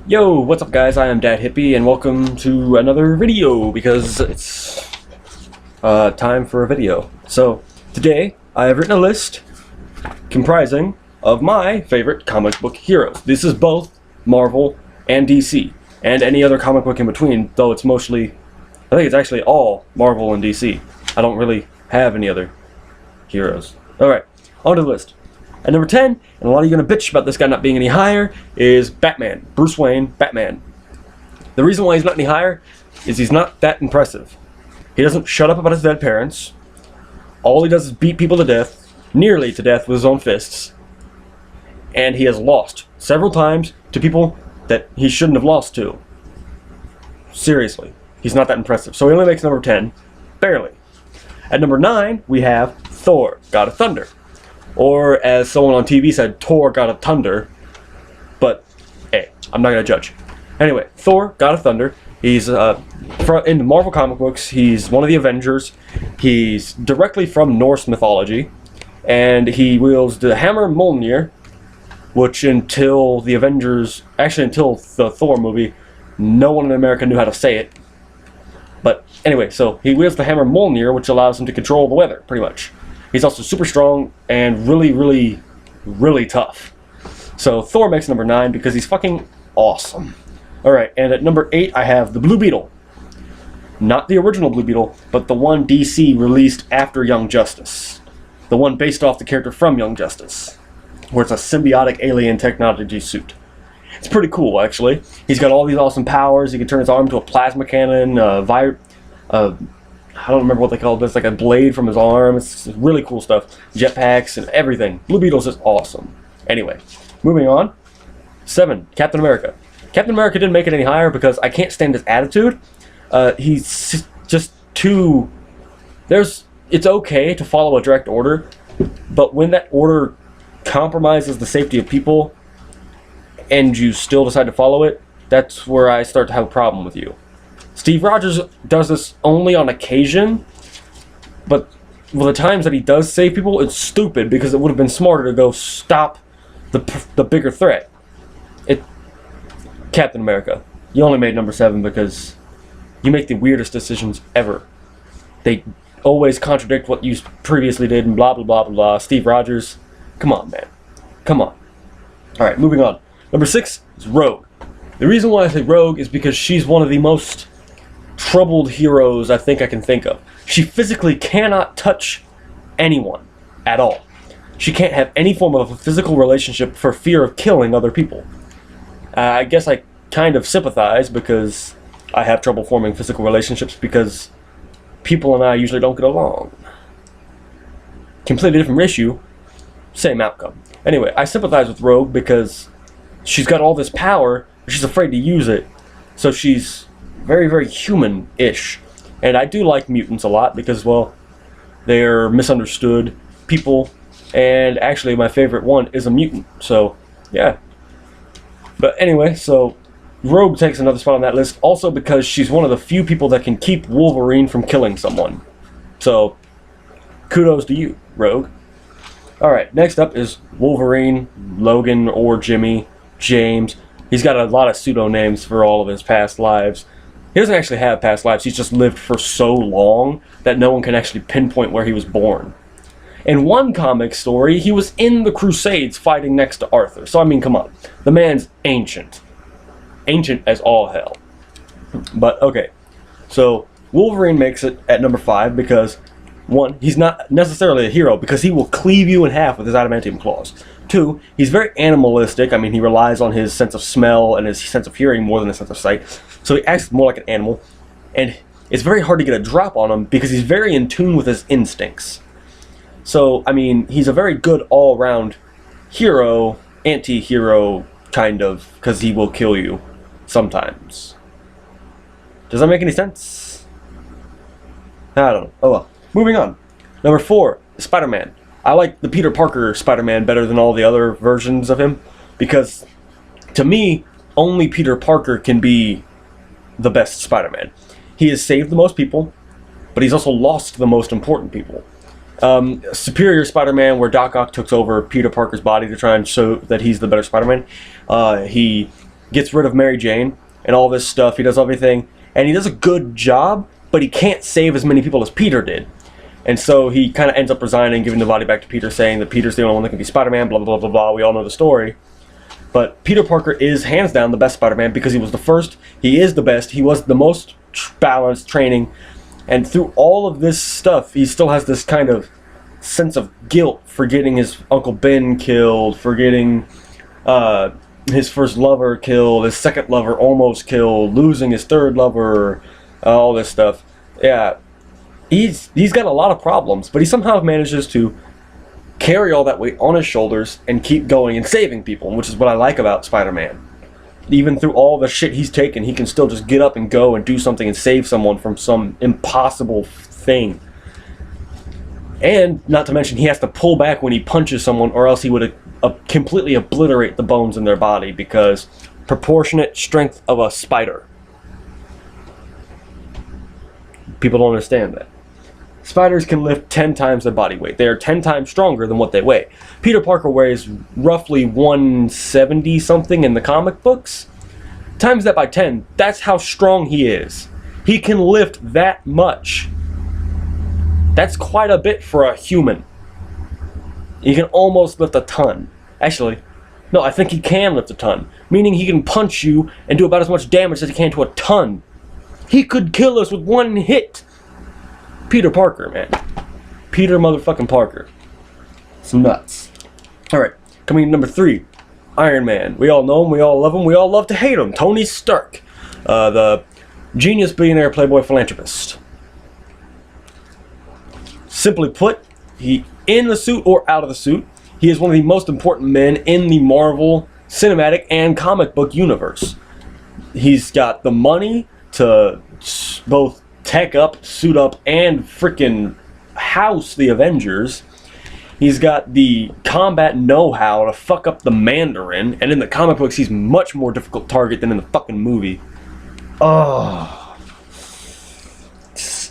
Yo, what's up guys, I am Dad Hippie and welcome to another video because it's time for a video. So, today I have written a list comprising of my favorite comic book heroes. This is both Marvel and DC, and any other comic book in between, though it's mostly, I think it's actually all Marvel and DC. I don't really have any other heroes. Alright, on to the list. At number 10, and a lot of you are going to bitch about this guy not being any higher, is Batman. Bruce Wayne, Batman. The reason why he's not any higher is he's not that impressive. He doesn't shut up about his dead parents. All he does is beat people to death, nearly to death with his own fists. And he has lost several times to people that he shouldn't have lost to. Seriously, he's not that impressive. So he only makes number 10, barely. At number 9, we have Thor, God of Thunder. Or, as someone on TV said, Thor, God of Thunder. But, hey, I'm not going to judge. Anyway, Thor, God of Thunder. He's, in the Marvel comic books, he's one of the Avengers. He's directly from Norse mythology. And he wields the hammer Mjolnir, which until the Avengers, actually until the Thor movie, no one in America knew how to say it. But, anyway, so he wields the hammer Mjolnir, which allows him to control the weather, pretty much. He's also super strong and really tough. So Thor makes number 9 because he's fucking awesome. Alright, and at number 8 I have the Blue Beetle. Not the original Blue Beetle, but the one DC released after Young Justice. The one based off the character from Young Justice, where it's a symbiotic alien technology suit. It's pretty cool, actually. He's got all these awesome powers. He can turn his arm into a plasma cannon, I don't remember what they call this, like a blade from his arm. It's really cool stuff. Jetpacks and everything. Blue Beetle's just awesome. Anyway, moving on. 7, Captain America. Captain America didn't make it any higher because I can't stand his attitude. He's just too... It's okay to follow a direct order, but when that order compromises the safety of people and you still decide to follow it, that's where I start to have a problem with you. Steve Rogers does this only on occasion, but the times that he does save people, it's stupid because it would have been smarter to go stop the bigger threat. Captain America, you only made number 7 because you make the weirdest decisions ever. They always contradict what you previously did and blah blah blah blah blah. Steve Rogers, come on man, come on. Alright, moving on. Number 6 is Rogue. The reason why I say Rogue is because she's one of the most troubled heroes I think I can think of. She physically cannot touch anyone at all. She can't have any form of a physical relationship for fear of killing other people. I guess I kind of sympathize because I have trouble forming physical relationships because people and I usually don't get along. Completely different issue, same outcome. Anyway, I sympathize with Rogue because she's got all this power, but she's afraid to use it. So she's very human-ish. And I do like mutants a lot because, well, they're misunderstood people. And actually, my favorite one is a mutant. So, yeah. But anyway, so Rogue takes another spot on that list. Also because she's one of the few people that can keep Wolverine from killing someone. So, kudos to you, Rogue. Alright, next up is Wolverine, Logan, or Jimmy, James. He's got a lot of pseudo-names for all of his past lives. He doesn't actually have past lives, he's just lived for so long that no one can actually pinpoint where he was born. In one comic story, he was in the Crusades fighting next to Arthur. So, I mean, come on. The man's ancient. Ancient as all hell. But, okay. So, Wolverine makes it at number 5 because, 1, he's not necessarily a hero because he will cleave you in half with his adamantium claws. 2, he's very animalistic. I mean, he relies on his sense of smell and his sense of hearing more than his sense of sight. So he acts more like an animal. And it's very hard to get a drop on him because he's very in tune with his instincts. So, I mean, he's a very good all-around hero, anti-hero, kind of, because he will kill you sometimes. Does that make any sense? I don't know. Oh well. Moving on. Number 4, Spider-Man. I like the Peter Parker Spider-Man better than all the other versions of him because, to me, only Peter Parker can be the best Spider-Man. He has saved the most people, but he's also lost the most important people. Superior Spider-Man, where Doc Ock took over Peter Parker's body to try and show that he's the better Spider-Man, he gets rid of Mary Jane and all this stuff. He does everything, and he does a good job, but he can't save as many people as Peter did. And so he kind of ends up resigning, giving the body back to Peter, saying that Peter's the only one that can be Spider-Man, blah, blah, blah, blah, blah. We all know the story. But Peter Parker is hands down the best Spider-Man because he was the first, he is the best, he was the most balanced training, and through all of this stuff, he still has this kind of sense of guilt for getting his Uncle Ben killed, for getting his first lover killed, his second lover almost killed, losing his third lover, all this stuff. Yeah, he's got a lot of problems, but he somehow manages to carry all that weight on his shoulders and keep going and saving people, which is what I like about Spider-Man. Even through all the shit he's taken, he can still just get up and go and do something and save someone from some impossible thing. And, not to mention, he has to pull back when he punches someone, or else he would completely obliterate the bones in their body, because proportionate strength of a spider. People don't understand that. Spiders can lift 10 times their body weight. They are 10 times stronger than what they weigh. Peter Parker weighs roughly 170 something in the comic books. Times that by 10, that's how strong he is. He can lift that much. That's quite a bit for a human. He can almost lift a ton. Actually, no, I think he can lift a ton. Meaning he can punch you and do about as much damage as he can to a ton. He could kill us with one hit. Peter Parker, man. Peter motherfucking Parker. It's nuts. Alright, coming in number 3. Iron Man. We all know him, we all love him, we all love to hate him. Tony Stark. The genius billionaire playboy philanthropist. Simply put, he in the suit or out of the suit, he is one of the most important men in the Marvel cinematic and comic book universe. He's got the money to both tech up, suit up, and frickin' house the Avengers. He's got the combat know-how to fuck up the Mandarin, and in the comic books he's much more difficult target than in the fucking movie. Oh,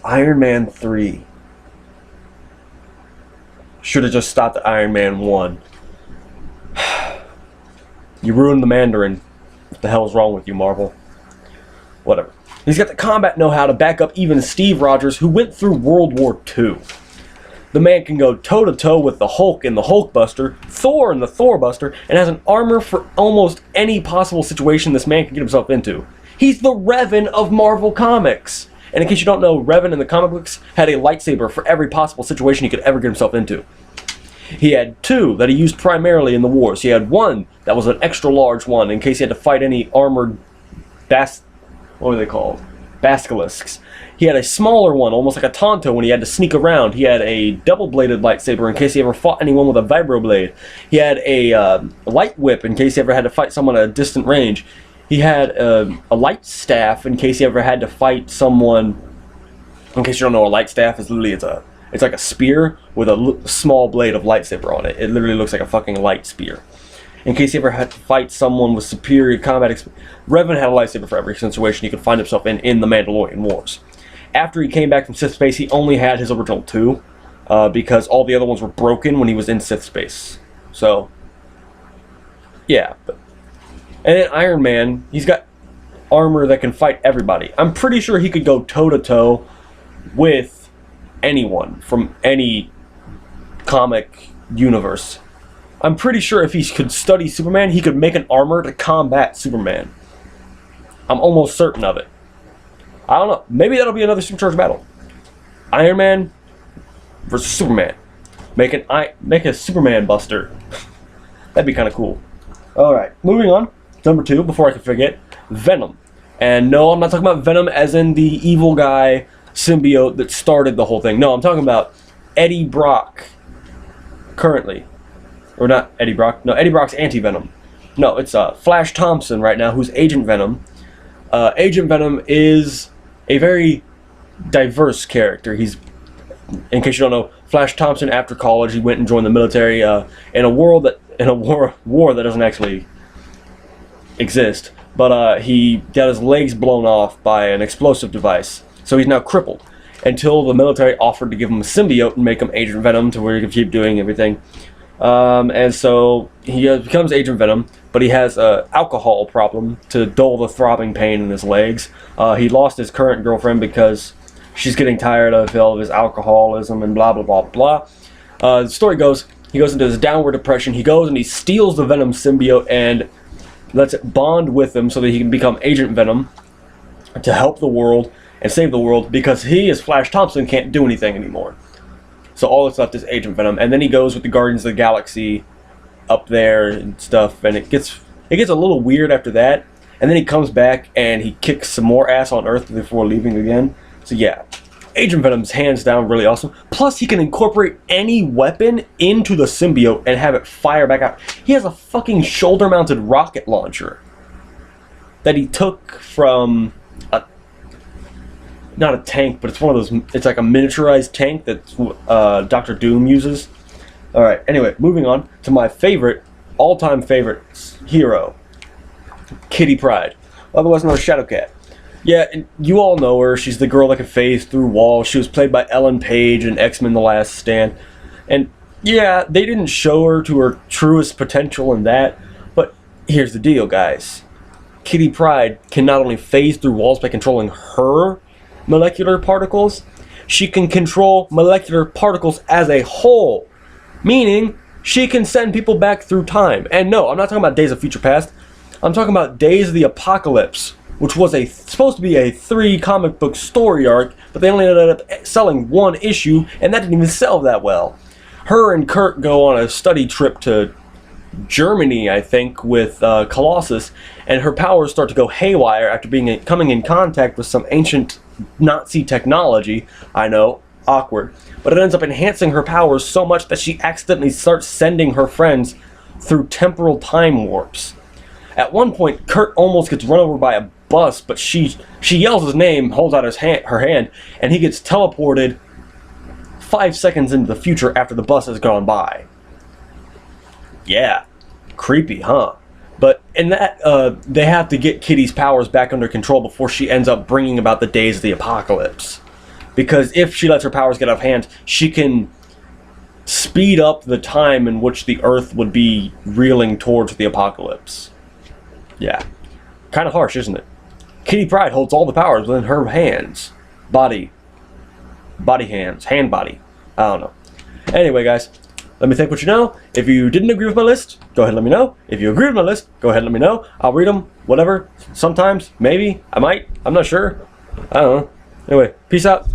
Iron Man 3. Should have just stopped at Iron Man 1. You ruined the Mandarin. What the hell's wrong with you, Marvel? Whatever. He's got the combat know-how to back up even Steve Rogers, who went through World War II. The man can go toe-to-toe with the Hulk in the Hulkbuster, Thor in the Thorbuster, and has an armor for almost any possible situation this man can get himself into. He's the Revan of Marvel Comics. And in case you don't know, Revan in the comic books had a lightsaber for every possible situation he could ever get himself into. He had 2 that he used primarily in the wars. He had one that was an extra large one in case he had to fight any armored what were they called? Basilisks. He had a smaller one, almost like a Tonto, when he had to sneak around. He had a double-bladed lightsaber in case he ever fought anyone with a vibroblade. He had a light whip in case he ever had to fight someone at a distant range. He had a light staff in case he ever had to fight someone. In case you don't know, a light staff is literally it's like a spear with a small blade of lightsaber on it. It literally looks like a fucking light spear. In case he ever had to fight someone with superior combat experience. Revan had a lightsaber for every situation he could find himself in the Mandalorian Wars. After he came back from Sith space, he only had his original 2, because all the other ones were broken when he was in Sith space. So, yeah. And then Iron Man, he's got armor that can fight everybody. I'm pretty sure he could go toe-to-toe with anyone from any comic universe. I'm pretty sure if he could study Superman, he could make an armor to combat Superman. I'm almost certain of it. I don't know. Maybe that'll be another supercharged battle. Iron Man versus Superman. Make a Superman buster. That'd be kind of cool. Alright, moving on. Number 2, before I can forget, Venom. And no, I'm not talking about Venom as in the evil guy symbiote that started the whole thing. No, I'm talking about Eddie Brock. Currently. Or not Eddie Brock. No, Eddie Brock's anti-Venom. No, it's Flash Thompson right now, who's Agent Venom. Agent Venom is a very diverse character. He's, in case you don't know, Flash Thompson after college, he went and joined the military in a war that doesn't actually exist. But he got his legs blown off by an explosive device, so he's now crippled. Until the military offered to give him a symbiote and make him Agent Venom to where he could keep doing everything. And so he becomes Agent Venom, but he has an alcohol problem to dull the throbbing pain in his legs. He lost his current girlfriend because she's getting tired of all of his alcoholism and blah, blah, blah, blah. The story goes, he goes into this downward depression. He goes and he steals the Venom symbiote and lets it bond with him so that he can become Agent Venom to help the world and save the world, because he, as Flash Thompson, can't do anything anymore. So all that's left is Agent Venom, and then he goes with the Guardians of the Galaxy up there and stuff, and it gets a little weird after that. And then he comes back and he kicks some more ass on Earth before leaving again. So yeah, Agent Venom's hands down really awesome. Plus, he can incorporate any weapon into the symbiote and have it fire back out. He has a fucking shoulder-mounted rocket launcher that he took from not a tank, but it's one of those, it's like a miniaturized tank that Dr. Doom uses. Alright, anyway, moving on to my favorite, all-time favorite hero, Kitty Pryde, otherwise known as Shadowcat. Yeah, and you all know her. She's the girl that can phase through walls. She was played by Ellen Page in X-Men The Last Stand. And yeah, they didn't show her to her truest potential in that, but here's the deal, guys. Kitty Pryde can not only phase through walls by controlling her molecular particles, she can control molecular particles as a whole, meaning she can send people back through time. And no, I'm not talking about Days of Future Past. I'm talking about Days of the Apocalypse, which was supposed to be a 3 comic book story arc, but they only ended up selling 1 issue, and that didn't even sell that well. Her and Kurt go on a study trip to Germany, I think, with Colossus, and her powers start to go haywire after coming in contact with some ancient Nazi technology. I know, awkward. But it ends up enhancing her powers so much that she accidentally starts sending her friends through temporal time warps. At one point, Kurt almost gets run over by a bus, but she yells his name, holds out her hand, and he gets teleported 5 seconds into the future after the bus has gone by. Yeah, creepy, huh? But in that, they have to get Kitty's powers back under control before she ends up bringing about the Days of the Apocalypse. Because if she lets her powers get out of hand, she can speed up the time in which the Earth would be reeling towards the apocalypse. Yeah, kind of harsh, isn't it? Kitty Pryde holds all the powers within her hands. Body hands, hand body. I don't know. Anyway, guys, let me think what you know. If you didn't agree with my list, go ahead and let me know. If you agree with my list, go ahead and let me know. I'll read them, whatever. Sometimes, maybe, I might, I'm not sure. I don't know. Anyway, peace out.